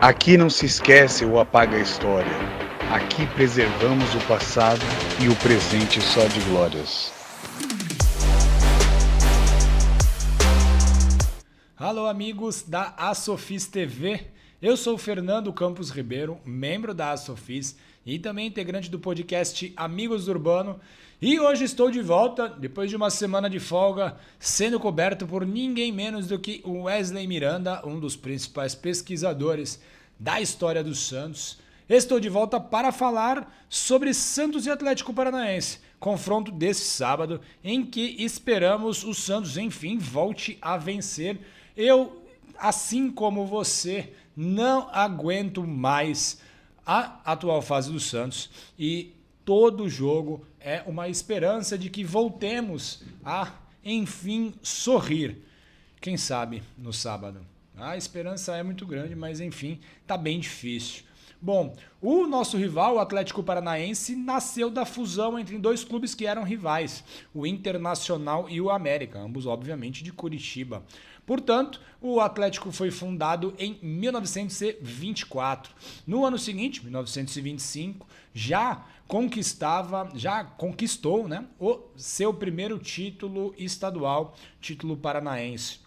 Aqui não se esquece ou apaga a história. Aqui preservamos o passado e o presente só de glórias. Alô, amigos da Asofis TV. Eu sou o Fernando Campos Ribeiro, membro da Asofis e também integrante do podcast Amigos do Urbano. E hoje estou de volta, depois de uma semana de folga, sendo coberto por ninguém menos do que o Wesley Miranda, um dos principais pesquisadores da história do Santos. Estou de volta para falar sobre Santos e Atlético Paranaense, confronto desse sábado, em que esperamos o Santos, enfim, volte a vencer. Eu, assim como você, não aguento mais a atual fase do Santos e todo jogo é uma esperança de que voltemos a, enfim, sorrir. Quem sabe no sábado. A esperança é muito grande, mas enfim, tá bem difícil. Bom, o nosso rival, o Atlético Paranaense, nasceu da fusão entre dois clubes que eram rivais, o Internacional e o América, ambos obviamente de Curitiba. Portanto, o Atlético foi fundado em 1924. No ano seguinte, 1925, já conquistou, né, o seu primeiro título estadual, título paranaense.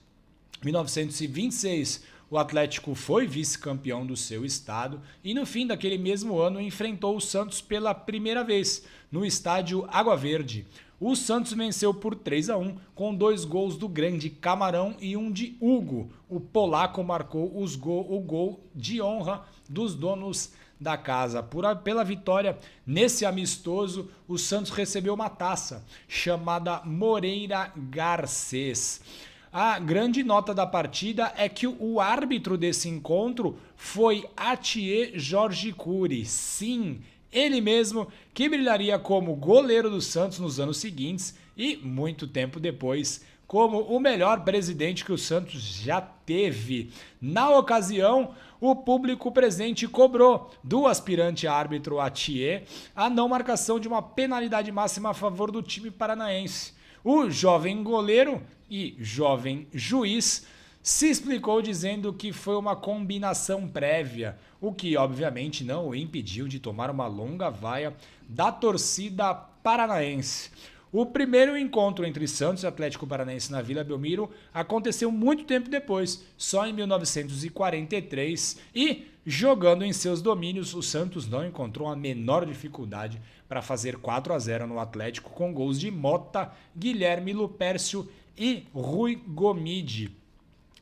Em 1926, o Atlético foi vice-campeão do seu estado e no fim daquele mesmo ano enfrentou o Santos pela primeira vez no estádio Água Verde. O Santos venceu por 3-1 com 2 gols do grande Camarão e um de Hugo. O polaco marcou o gol de honra dos donos da casa. Pela vitória nesse amistoso, o Santos recebeu uma taça chamada Moreira Garcês. A grande nota da partida é que o árbitro desse encontro foi Atier Jorge Cury. Sim, ele mesmo que brilharia como goleiro do Santos nos anos seguintes e, muito tempo depois, como o melhor presidente que o Santos já teve. Na ocasião, o público presente cobrou do aspirante árbitro Atier a não marcação de uma penalidade máxima a favor do time paranaense. O jovem goleiro e jovem juiz se explicou dizendo que foi uma combinação prévia, o que obviamente não o impediu de tomar uma longa vaia da torcida paranaense. O primeiro encontro entre Santos e Atlético Paranaense na Vila Belmiro aconteceu muito tempo depois, só em 1943, e jogando em seus domínios, o Santos não encontrou a menor dificuldade para fazer 4-0 no Atlético com gols de Mota, Guilherme Lupércio e Rui Gomide.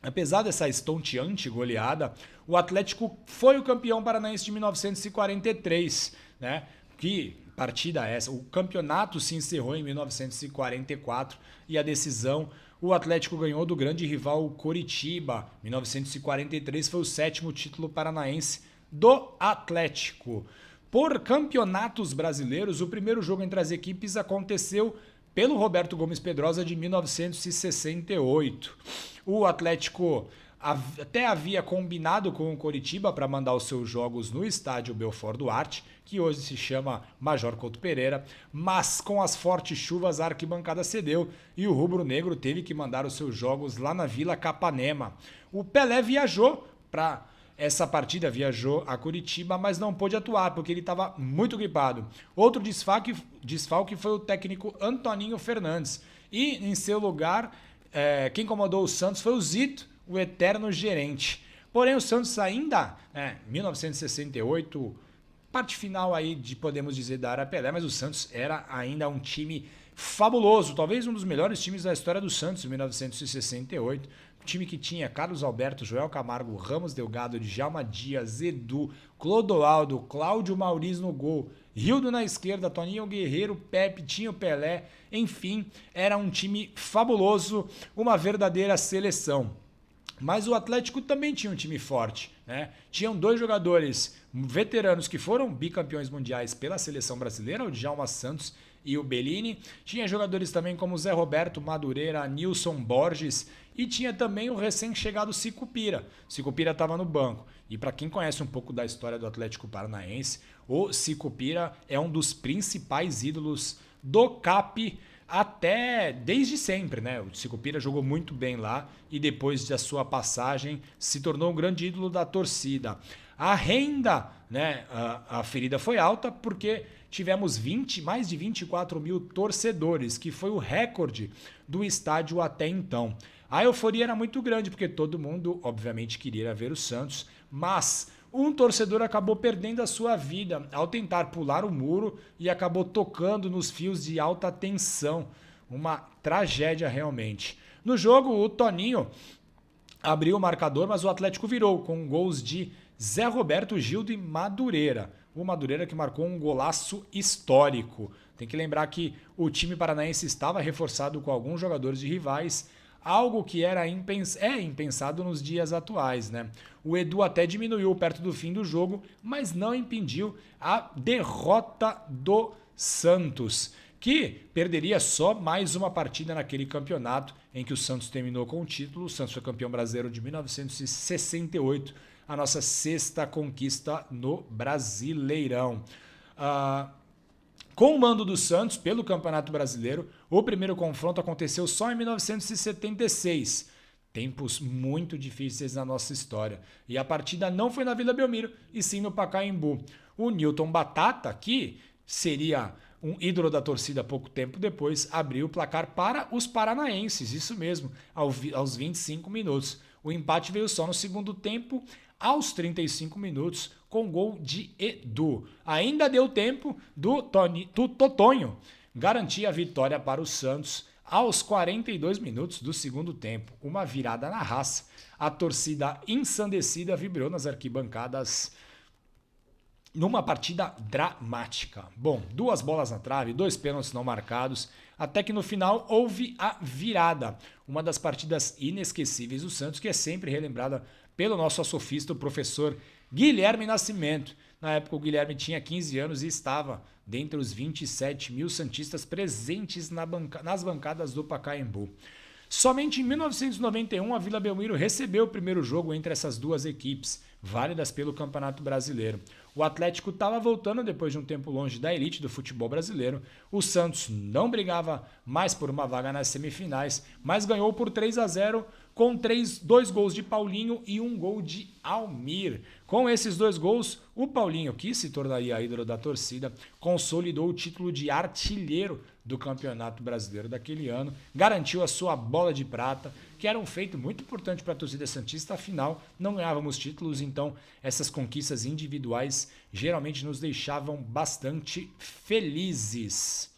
Apesar dessa estonteante goleada, o Atlético foi o campeão paranaense de 1943, né? Que partida essa? O campeonato se encerrou em 1944 e a decisão o Atlético ganhou do grande rival Coritiba. 1943 foi o 7º título paranaense do Atlético. Por campeonatos brasileiros, o primeiro jogo entre as equipes aconteceu pelo Roberto Gomes Pedrosa de 1968. O Atlético até havia combinado com o Coritiba para mandar os seus jogos no estádio Belfort Duarte, que hoje se chama Major Couto Pereira, mas com as fortes chuvas a arquibancada cedeu e o rubro-negro teve que mandar os seus jogos lá na Vila Capanema. O Pelé viajou para essa partida, viajou a Curitiba, mas não pôde atuar porque ele estava muito gripado. Outro desfalque foi o técnico Antoninho Fernandes. E em seu lugar, quem comandou o Santos foi o Zito, o eterno gerente. Porém, o Santos ainda, 1968, parte final aí de, podemos dizer, da era Pelé, mas o Santos era ainda um time fabuloso, talvez um dos melhores times da história do Santos em 1968. Time que tinha Carlos Alberto, Joel Camargo, Ramos Delgado, Djalma Dias, Edu, Clodoaldo, Cláudio Mauriz no gol, Rildo na esquerda, Toninho Guerreiro, Pepe, tinha o Pelé, enfim, era um time fabuloso, uma verdadeira seleção. Mas o Atlético também tinha um time forte, né? Tinham 2 jogadores veteranos que foram bicampeões mundiais pela seleção brasileira, o Djalma Santos e o Bellini. Tinha jogadores também como Zé Roberto, Madureira, Nilson Borges e tinha também o recém-chegado Sicupira. Sicupira estava no banco. E para quem conhece um pouco da história do Atlético Paranaense, o Sicupira é um dos principais ídolos do CAP até desde sempre, né? O Sicupira jogou muito bem lá e depois da sua passagem se tornou um grande ídolo da torcida. A renda, né? A ferida foi alta porque tivemos mais de 24 mil torcedores, que foi o recorde do estádio até então. A euforia era muito grande porque todo mundo, obviamente, queria ver o Santos, mas um torcedor acabou perdendo a sua vida ao tentar pular o muro e acabou tocando nos fios de alta tensão. Uma tragédia realmente. No jogo, o Toninho abriu o marcador, mas o Atlético virou com gols de Zé Roberto, Gildo e Madureira. O Madureira que marcou um golaço histórico. Tem que lembrar que o time paranaense estava reforçado com alguns jogadores de rivais, algo que era impensado nos dias atuais, né? O Edu até diminuiu perto do fim do jogo, mas não impediu a derrota do Santos, que perderia só mais uma partida naquele campeonato em que o Santos terminou com o título. O Santos foi campeão brasileiro de 1968, a nossa sexta conquista no Brasileirão. Com o mando do Santos pelo Campeonato Brasileiro, o primeiro confronto aconteceu só em 1976. Tempos muito difíceis na nossa história. E a partida não foi na Vila Belmiro, e sim no Pacaembu. O Newton Batata, que seria um ídolo da torcida pouco tempo depois, abriu o placar para os paranaenses, isso mesmo, aos 25 minutos. O empate veio só no segundo tempo, aos 35 minutos, com gol de Edu. Ainda deu tempo do Totonho garantir a vitória para o Santos aos 42 minutos do segundo tempo. Uma virada na raça. A torcida ensandecida vibrou nas arquibancadas numa partida dramática. Bom, 2 bolas na trave, 2 pênaltis não marcados, até que no final houve a virada. Uma das partidas inesquecíveis do Santos, que é sempre relembrada pelo nosso sofista, o professor Guilherme Nascimento. Na época o Guilherme tinha 15 anos e estava dentre os 27 mil santistas presentes nas bancadas do Pacaembu. Somente em 1991 a Vila Belmiro recebeu o primeiro jogo entre essas duas equipes, válidas pelo Campeonato Brasileiro. O Atlético estava voltando depois de um tempo longe da elite do futebol brasileiro. O Santos não brigava mais por uma vaga nas semifinais, mas ganhou por 3-0 com 2 gols de Paulinho e 1 gol de Almir. Com esses 2 gols, o Paulinho, que se tornaria ídolo da torcida, consolidou o título de artilheiro do Campeonato Brasileiro daquele ano, garantiu a sua bola de prata, que era um feito muito importante para a torcida santista, afinal não ganhávamos títulos, então essas conquistas individuais geralmente nos deixavam bastante felizes.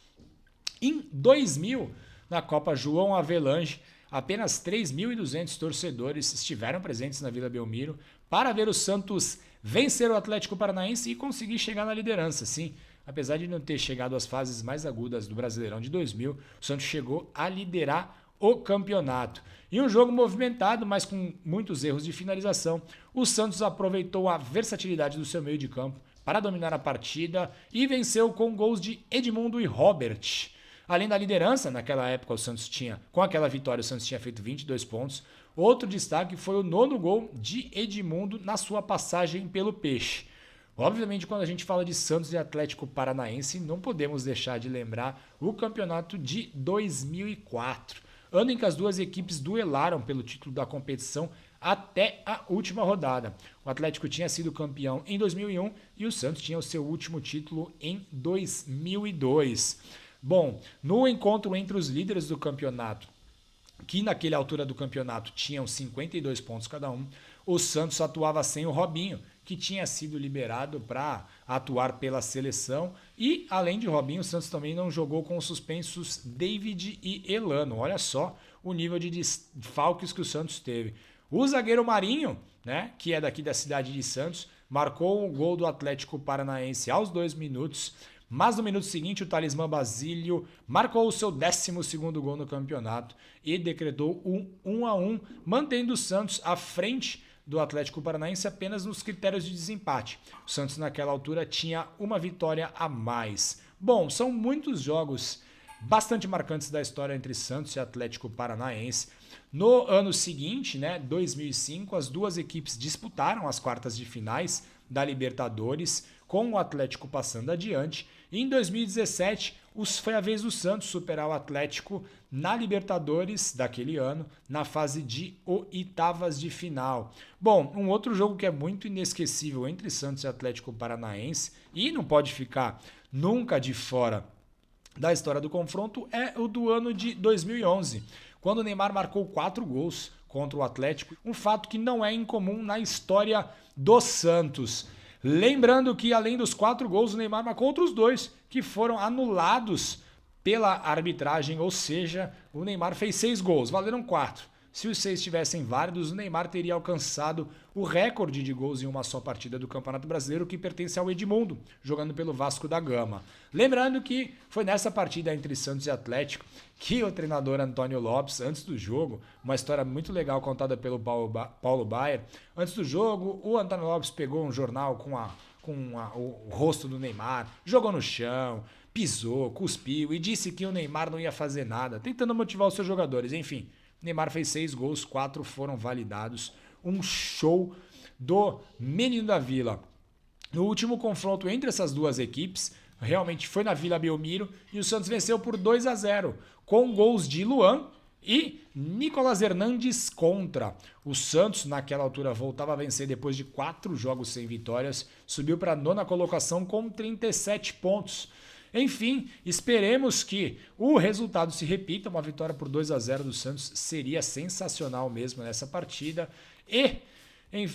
Em 2000, na Copa João Avelange, apenas 3.200 torcedores estiveram presentes na Vila Belmiro para ver o Santos vencer o Atlético Paranaense e conseguir chegar na liderança. Sim, apesar de não ter chegado às fases mais agudas do Brasileirão de 2000, o Santos chegou a liderar o campeonato. Em um jogo movimentado, mas com muitos erros de finalização, o Santos aproveitou a versatilidade do seu meio de campo para dominar a partida e venceu com gols de Edmundo e Robert. Além da liderança, naquela época o Santos tinha, com aquela vitória o Santos tinha feito 22 pontos. Outro destaque foi o 9º gol de Edmundo na sua passagem pelo Peixe. Obviamente, quando a gente fala de Santos e Atlético Paranaense, não podemos deixar de lembrar o campeonato de 2004, ano em que as duas equipes duelaram pelo título da competição até a última rodada. O Atlético tinha sido campeão em 2001 e o Santos tinha o seu último título em 2002. Bom, no encontro entre os líderes do campeonato, que naquela altura do campeonato tinham 52 pontos cada um, o Santos atuava sem o Robinho, que tinha sido liberado para atuar pela seleção. E, além de Robinho, o Santos também não jogou com os suspensos David e Elano. Olha só o nível de desfalques que o Santos teve. O zagueiro Marinho, né, que é daqui da cidade de Santos, marcou o gol do Atlético Paranaense aos 2 minutos. Mas no minuto seguinte, o talismã Basílio marcou o seu 12º gol no campeonato e decretou um 1-1, mantendo o Santos à frente do Atlético Paranaense apenas nos critérios de desempate. O Santos naquela altura tinha uma vitória a mais. Bom, são muitos jogos bastante marcantes da história entre Santos e Atlético Paranaense. No ano seguinte, 2005, as duas equipes disputaram as quartas de finais da Libertadores, com o Atlético passando adiante. E em 2017, foi a vez do Santos superar o Atlético na Libertadores daquele ano, na fase de oitavas de final. Bom, um outro jogo que é muito inesquecível entre Santos e Atlético Paranaense e não pode ficar nunca de fora da história do confronto é o do ano de 2011, quando o Neymar marcou 4 gols contra o Atlético, um fato que não é incomum na história do Santos. Lembrando que além dos 4 gols, o Neymar marcou outros 2 que foram anulados pela arbitragem, ou seja, o Neymar fez 6 gols, valeram 4. Se os 6 estivessem válidos, o Neymar teria alcançado o recorde de gols em uma só partida do Campeonato Brasileiro, que pertence ao Edmundo, jogando pelo Vasco da Gama. Lembrando que foi nessa partida entre Santos e Atlético que o treinador Antônio Lopes, antes do jogo, uma história muito legal contada pelo Paulo Baier, antes do jogo, o Antônio Lopes pegou um jornal com o rosto do Neymar, jogou no chão, pisou, cuspiu e disse que o Neymar não ia fazer nada, tentando motivar os seus jogadores. Enfim, Neymar fez 6 gols, 4 foram validados. Um show do Menino da Vila. No último confronto entre essas duas equipes, realmente foi na Vila Belmiro e o Santos venceu por 2-0, com gols de Luan e Nicolas Hernandes contra. O Santos, naquela altura, voltava a vencer depois de 4 jogos sem vitórias, subiu para a 9ª colocação com 37 pontos. Enfim, esperemos que o resultado se repita. Uma vitória por 2-0 do Santos seria sensacional mesmo nessa partida. E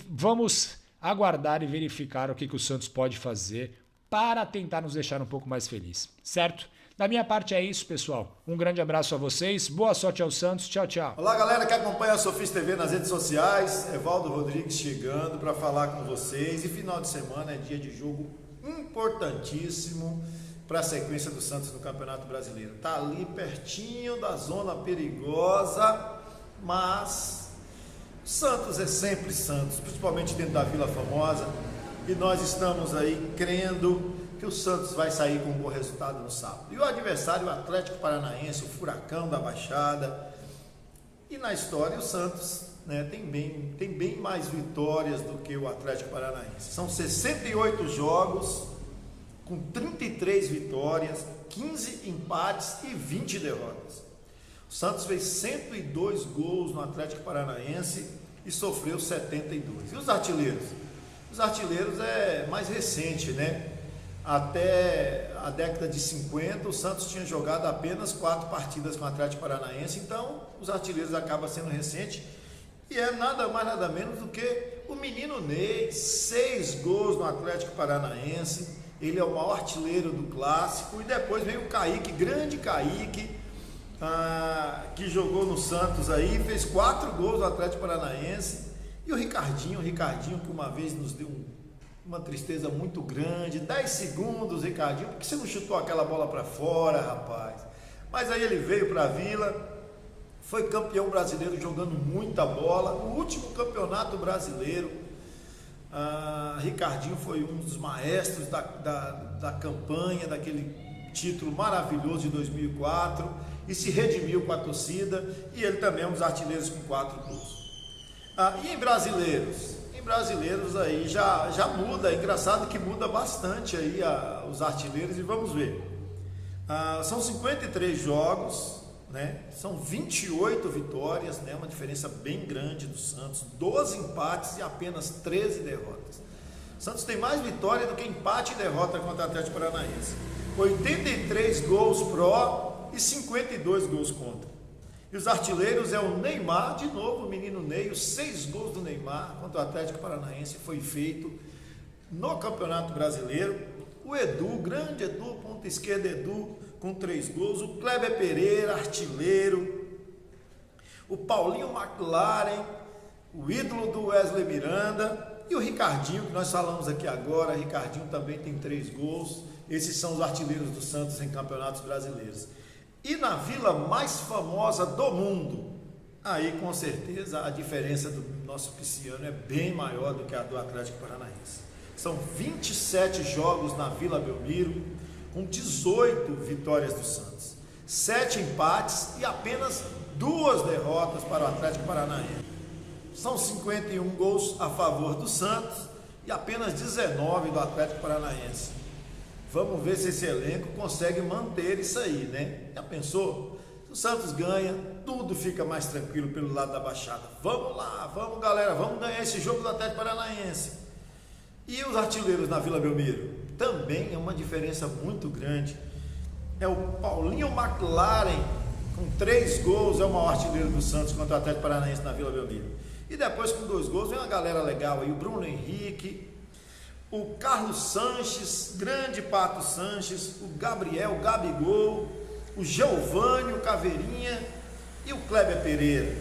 vamos aguardar e verificar o que o Santos pode fazer para tentar nos deixar um pouco mais felizes, certo? Da minha parte é isso, pessoal. Um grande abraço a vocês, boa sorte ao Santos, tchau, tchau. Olá, galera que acompanha a Sofis TV nas redes sociais, Evaldo Rodrigues chegando para falar com vocês. E final de semana é dia de jogo importantíssimo para a sequência do Santos no Campeonato Brasileiro. Tá ali pertinho da zona perigosa, mas Santos é sempre Santos, principalmente dentro da Vila Famosa, e nós estamos aí crendo que o Santos vai sair com um bom resultado no sábado. E o adversário, o Atlético Paranaense, o Furacão da Baixada. E na história o Santos, né, tem bem mais vitórias do que o Atlético Paranaense. São 68 jogos com 33 vitórias, 15 empates e 20 derrotas. O Santos fez 102 gols no Atlético Paranaense e sofreu 72. E os artilheiros? Os artilheiros é mais recente, né? Até a década de 50, o Santos tinha jogado apenas 4 partidas com o Atlético Paranaense, então os artilheiros acabam sendo recente. E é nada mais nada menos do que o menino Ney, 6 gols no Atlético Paranaense. Ele é o maior artilheiro do clássico. E depois veio o Kaique, grande Kaique, que jogou no Santos aí, fez 4 gols no Atlético Paranaense. E o Ricardinho que uma vez nos deu uma tristeza muito grande. 10 segundos, Ricardinho, por que você não chutou aquela bola para fora, rapaz? Mas aí ele veio para a Vila, foi campeão brasileiro jogando muita bola. No último campeonato brasileiro, Ricardinho foi um dos maestros da campanha, daquele título maravilhoso de 2004, e se redimiu com a torcida, e ele também é um dos artilheiros com 4 gols. E em brasileiros? Em brasileiros aí já muda, é engraçado que muda bastante aí os artilheiros, e vamos ver. São 53 jogos, né? São 28 vitórias, né? Uma diferença bem grande do Santos, 12 empates e apenas 13 derrotas. O Santos tem mais vitória do que empate e derrota contra o Atlético Paranaense. 83 gols pró e 52 gols contra. E os artilheiros é o Neymar, de novo o menino Ney, os 6 gols do Neymar contra o Atlético Paranaense foi feito no Campeonato Brasileiro. O Edu, grande Edu, ponta esquerda Edu, com 3 gols. O Kleber Pereira, artilheiro. O Paulinho McLaren, o ídolo do Wesley Miranda. E o Ricardinho, que nós falamos aqui agora. Ricardinho também tem 3 gols. Esses são os artilheiros do Santos em campeonatos brasileiros. E na vila mais famosa do mundo, aí com certeza a diferença do nosso pisciano é bem maior do que a do Atlético Paranaense. São 27 jogos na Vila Belmiro, com 18 vitórias do Santos, 7 empates e apenas 2 derrotas para o Atlético Paranaense. São 51 gols a favor do Santos e apenas 19 do Atlético Paranaense. Vamos ver se esse elenco consegue manter isso aí, né? Já pensou? Se o Santos ganha, tudo fica mais tranquilo pelo lado da Baixada. Vamos lá, vamos galera, vamos ganhar esse jogo do Atlético Paranaense. E os artilheiros na Vila Belmiro? Também é uma diferença muito grande. É o Paulinho McLaren, com 3 gols, é o maior artilheiro do Santos contra o Atlético Paranaense na Vila Belmiro. E depois com 2 gols vem uma galera legal aí, o Bruno Henrique, o Carlos Sanches, grande Pato Sanches, o Gabriel, o Gabigol, o Geovânio, o Caveirinha e o Kleber Pereira.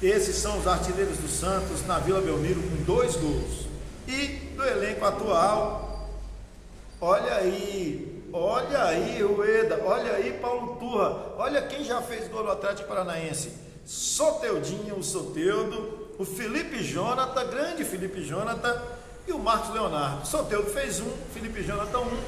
Esses são os artilheiros do Santos na Vila Belmiro com 2 gols. E do elenco atual, olha aí o Eda, olha aí Paulo Turra, olha quem já fez gol no Atlético Paranaense: Soteudinho, o Soteudo, o Felipe Jonathan, grande Felipe Jonathan, e o Marcos Leonardo. Soteudo fez 1, Felipe Jonathan 1,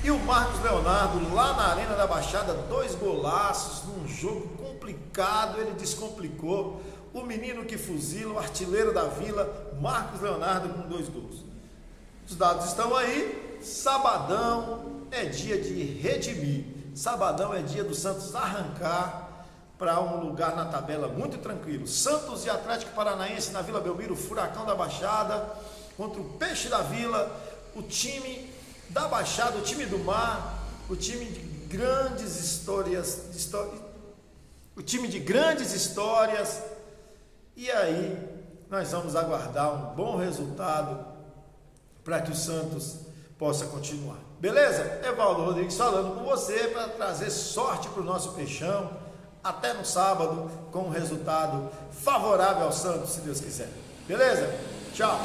e o Marcos Leonardo lá na Arena da Baixada, 2 golaços num jogo complicado, ele descomplicou. O menino que fuzila, o artilheiro da Vila, Marcos Leonardo, com 2 gols. Os dados estão aí. Sabadão é dia de redimir. Sabadão é dia do Santos arrancar para um lugar na tabela muito tranquilo. Santos e Atlético Paranaense na Vila Belmiro, Furacão da Baixada, contra o Peixe da Vila, o time da Baixada, o time do Mar, o time de grandes histórias, o time de grandes histórias. E aí nós vamos aguardar um bom resultado para que o Santos possa continuar. Beleza? Evaldo Rodrigues falando com você para trazer sorte para o nosso Peixão. Até no sábado com um resultado favorável ao Santos, se Deus quiser. Beleza? Tchau!